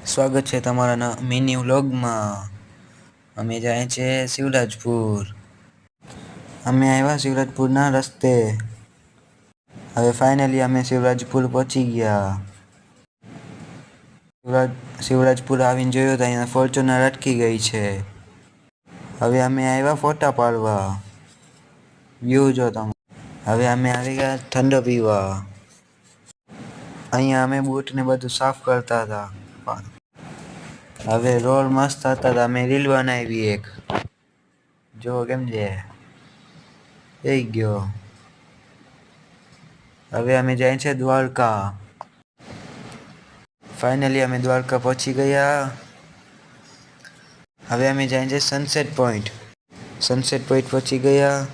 સ્વાગત છે તમારા મિની વ્લોગમાં. અમે જાય છે શિવરાજપુર. અમે આવ્યા શિવરાજપુરના રસ્તે. હવે ફાઇનલી અમે શિવરાજપુર પહોંચી ગયા. શિવરાજપુર આવીને જોયું તો અહીંયા ફોર્ચ્યુનર અટકી ગઈ છે. હવે અમે આવ્યા ફોટા પાડવા. વ્યૂ જો તમે. હવે અમે આવી ગયા ઠંડો પીવા. અહીંયા અમે બૂટને બધું સાફ કરતા હતા. હવે રોડ મસ્ત હતા તો અમે રીલ બનાવી એક. જો કેમ છે થઈ ગયો. હવે અમે જાય છે દ્વારકા. ફાઇનલી અમે દ્વારકા પહોંચી ગયા. હવે અમે જાય છે સનસેટ પોઈન્ટ. સનસેટ પોઈન્ટ પહોંચી ગયા.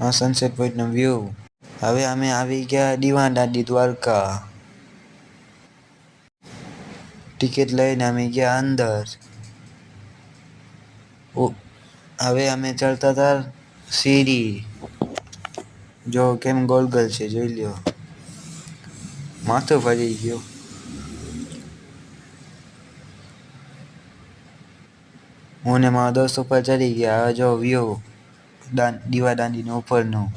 આ સનસેટ પોઈન્ટનો વ્યૂ. હવે અમે આવી ગયા દીવાન દાંડી દ્વારકા. ટિકિટ લઈને અમે ગયા અંદર. હવે અમે ચડતા હતા સીડી. જો કેમ ગોલગલ છે જોઈ લ્યો. માથું ફરી ગયું. હું ને મારા દોસ્ત ઉપર ચડી ગયા. હવે જો વ્યૂ દીવા દાંડીનો ઉપરનો.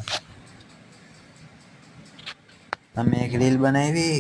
અમે એક રીલ બનાવી.